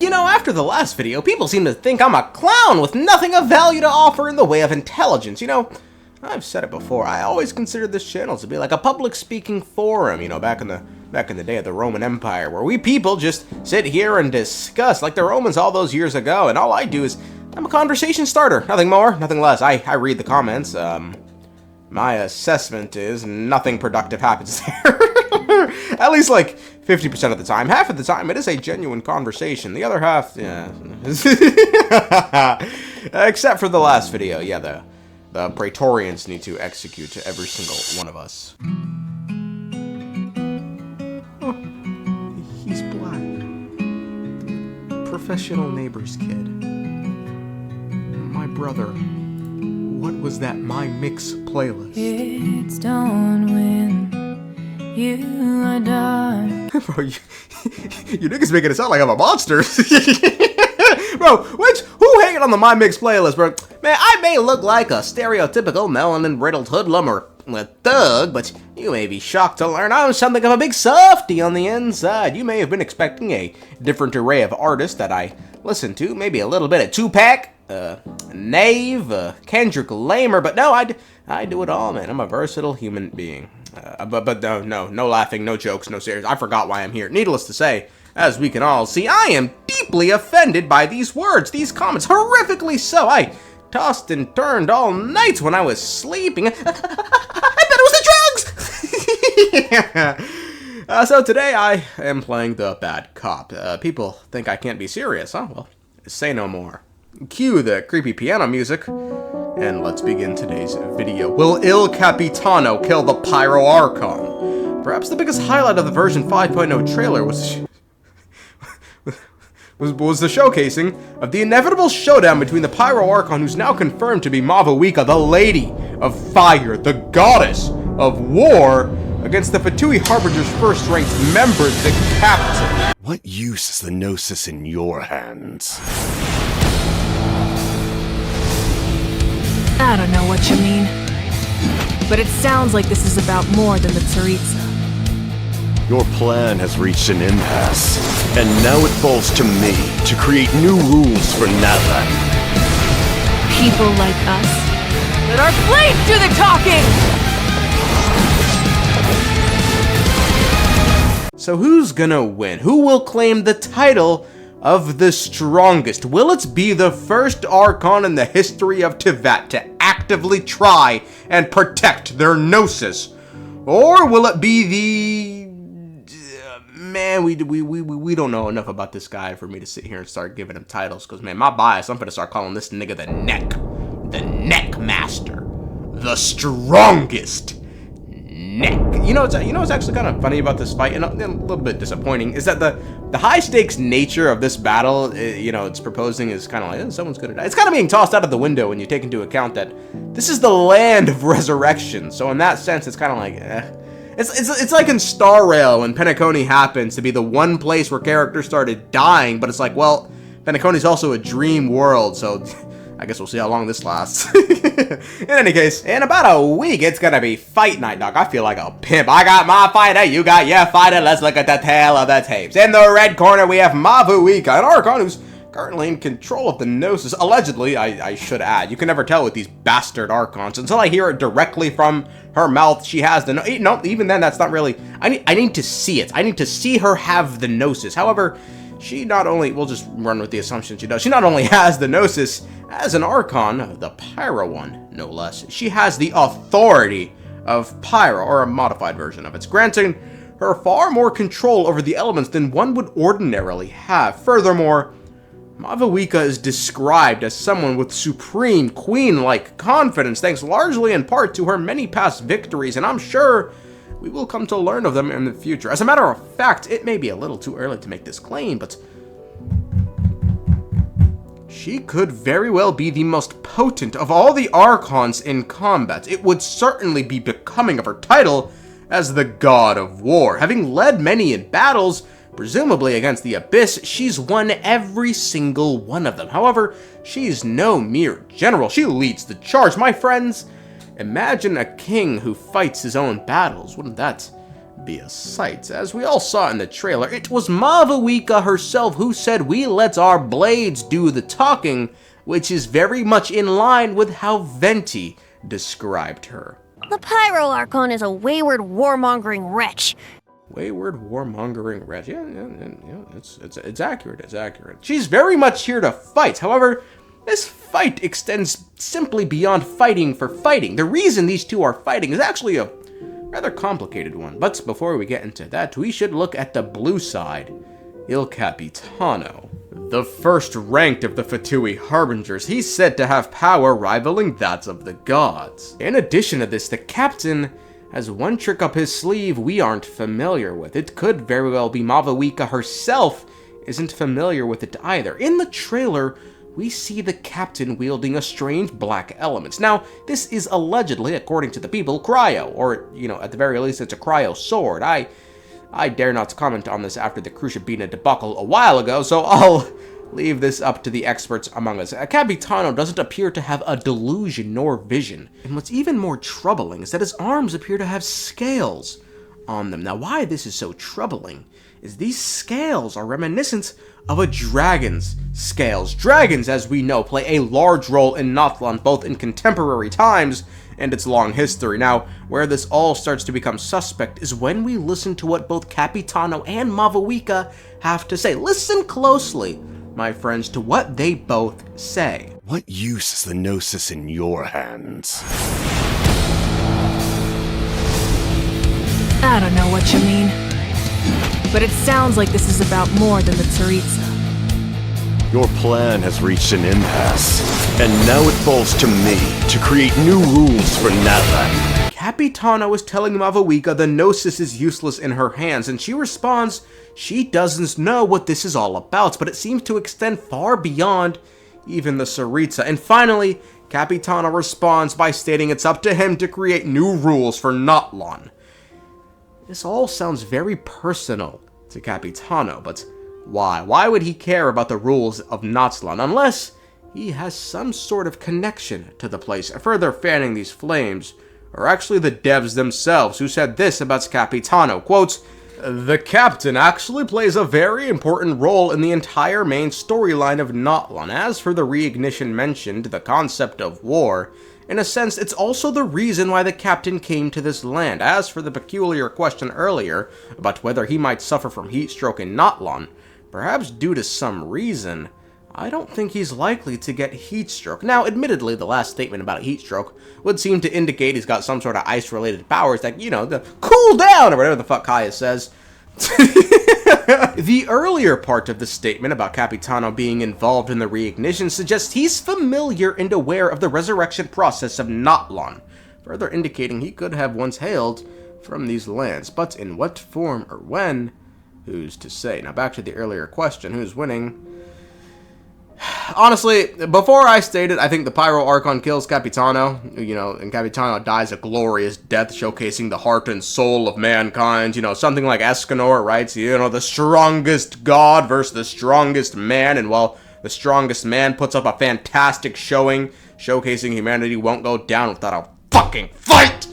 You know, after the last video, people seem to think I'm a clown with nothing of value to offer in the way of intelligence. You know, I've said it before, I always considered this channel to be like a public speaking forum, you know, back in the day of the Roman Empire, where we people just sit here and discuss like the Romans all those years ago, and all I do is, I'm a conversation starter. Nothing more, nothing less. I read the comments. My assessment is nothing productive happens there. At least like 50% of the time. Half of the time, it is a genuine conversation. The other half, yeah. Except for the last video, yeah, the Praetorians need to execute every single one of us. Oh, he's black. Professional neighbor's kid. My brother. What was that My Mix playlist? It's dawn when you are done. Bro, you niggas making it sound like I'm a monster. Bro, who hanging on the My Mix playlist, bro? Man, I may look like a stereotypical melanin-riddled hoodlum or a thug, but you may be shocked to learn I'm something of a big softy on the inside. You may have been expecting a different array of artists that I listen to, maybe a little bit of Tupac, Nave, Kendrick Lamar, but no, I do it all, man. I'm a versatile human being. But no laughing, no jokes, no serious. I forgot why I'm here. Needless to say, as we can all see, I am deeply offended by these words, these comments, horrifically so. I tossed and turned all night when I was sleeping. I thought it was the drugs! So today I am playing the bad cop. People think I can't be serious, huh? Well, say no more. Cue the creepy piano music, and let's begin today's video. Will Il Capitano kill the Pyro Archon? Perhaps the biggest highlight of the version 5.0 trailer was the showcasing of the inevitable showdown between the Pyro Archon, who's now confirmed to be Mavuika, the Lady of Fire, the Goddess of War, against the Fatui Harbinger's first-ranked member, the Captain. What use is the Gnosis in your hands? I don't know what you mean, but it sounds like this is about more than the Tsaritsa. Your plan has reached an impasse, and now it falls to me to create new rules for Natlan. People like us? Let our blades do the talking! So who's gonna win? Who will claim the title of the strongest? Will it be the first Archon in the history of Teyvat to actively try and protect their Gnosis? Or will it be the... man, we don't know enough about this guy for me to sit here and start giving him titles, because, man, my bias, I'm gonna start calling this nigga the Neck Master. The strongest neck. You know what's actually kind of funny about this fight, and a little bit disappointing, is that the high stakes nature of this battle, you know, it's proposing is kind of like, someone's gonna die. It's kind of being tossed out of the window when you take into account that this is the land of resurrection. So in that sense, it's kind of like, It's like in Star Rail when Penacony happens to be the one place where characters started dying, but it's like, well, Penacony's also a dream world, so I guess we'll see how long this lasts. In any case, in about a week, it's gonna be fight night, dog. I feel like a pimp. I got my fighter, you got your fighter. Let's look at the tale of the tapes. In the red corner, we have Mavuika, an Archon who's currently in control of the Gnosis. Allegedly, I should add. You can never tell with these bastard Archons. Until I hear it directly from her mouth, she has the... no, even then, that's not really... I need to see it. I need to see her have the Gnosis. However, she not only... we'll just run with the assumption she does. She not only has the Gnosis as an Archon, the Pyro one, no less. She has the authority of Pyro, or a modified version of it, granting her far more control over the elements than one would ordinarily have. Furthermore, Mavuika is described as someone with supreme queen-like confidence, thanks largely in part to her many past victories, and I'm sure we will come to learn of them in the future. As a matter of fact, it may be a little too early to make this claim, but she could very well be the most potent of all the Archons in combat. It would certainly be becoming of her title as the God of War. Having led many in battles, presumably against the Abyss, she's won every single one of them. However, she's no mere general. She leads the charge. My friends, imagine a king who fights his own battles. Wouldn't that be a sight. As we all saw in the trailer, it was Mavuika herself who said we let our blades do the talking, which is very much in line with how Venti described her. The Pyro Archon is a wayward, warmongering wretch. Wayward, warmongering wretch. Yeah, it's accurate, it's accurate. She's very much here to fight. However, this fight extends simply beyond fighting for fighting. The reason these two are fighting is actually a rather complicated one. But before we get into that, we should look at the blue side. Il Capitano. The first ranked of the Fatui Harbingers, he's said to have power rivaling that of the gods. In addition to this, the captain has one trick up his sleeve we aren't familiar with. It could very well be Mavuika herself isn't familiar with it either. In the trailer, we see the captain wielding a strange black element. Now, this is allegedly, according to the people, cryo, or, at the very least, it's a cryo sword. I dare not comment on this after the Cruciabina debacle a while ago, so I'll leave this up to the experts among us. Capitano doesn't appear to have a delusion nor vision, and what's even more troubling is that his arms appear to have scales on them. Now, why this is so troubling is these scales are reminiscent of a dragon's scales. Dragons, as we know, play a large role in Natlan, both in contemporary times and its long history. Now, where this all starts to become suspect is when we listen to what both Capitano and Mavuika have to say. Listen closely, my friends, to what they both say. What use is the Gnosis in your hands? I don't know what you mean. But it sounds like this is about more than the Tsaritsa. Your plan has reached an impasse, and now it falls to me to create new rules for Natlan. Capitano is telling Mavuika the Gnosis is useless in her hands, and she responds she doesn't know what this is all about, but it seems to extend far beyond even the Tsaritsa. And finally, Capitano responds by stating it's up to him to create new rules for Natlan. This all sounds very personal to Capitano, but why? Why would he care about the rules of Natlan unless he has some sort of connection to the place? Further fanning these flames are actually the devs themselves, who said this about Capitano, quote, "The captain actually plays a very important role in the entire main storyline of Natlan. As for the reignition mentioned, the concept of war, in a sense, it's also the reason why the captain came to this land. As for the peculiar question earlier about whether he might suffer from heat stroke in Natlan, perhaps due to some reason, I don't think he's likely to get heat stroke." Now, admittedly, the last statement about heat stroke would seem to indicate he's got some sort of ice-related powers that, the cool down, or whatever the fuck Kaya says. The earlier part of the statement about Capitano being involved in the reignition suggests he's familiar and aware of the resurrection process of Natlan, further indicating he could have once hailed from these lands. But in what form or when, who's to say? Now back to the earlier question, who's winning? Honestly, before I stated, I think the Pyro Archon kills Capitano, and Capitano dies a glorious death showcasing the heart and soul of mankind, something like Escanor writes, the strongest god versus the strongest man, and while the strongest man puts up a fantastic showing, showcasing humanity won't go down without a fucking fight!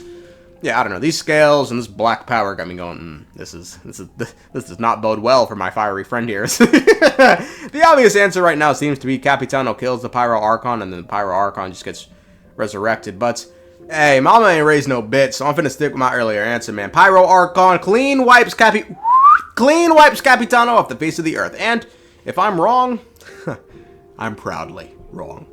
Yeah, I don't know, these scales and this black power got me going, this does not bode well for my fiery friend here. The obvious answer right now seems to be Capitano kills the Pyro Archon, and then the Pyro Archon just gets resurrected. But, hey, mama ain't raised no bitch, so I'm finna stick with my earlier answer, man. Pyro Archon clean wipes Capitano off the face of the earth. And, if I'm wrong, I'm proudly wrong.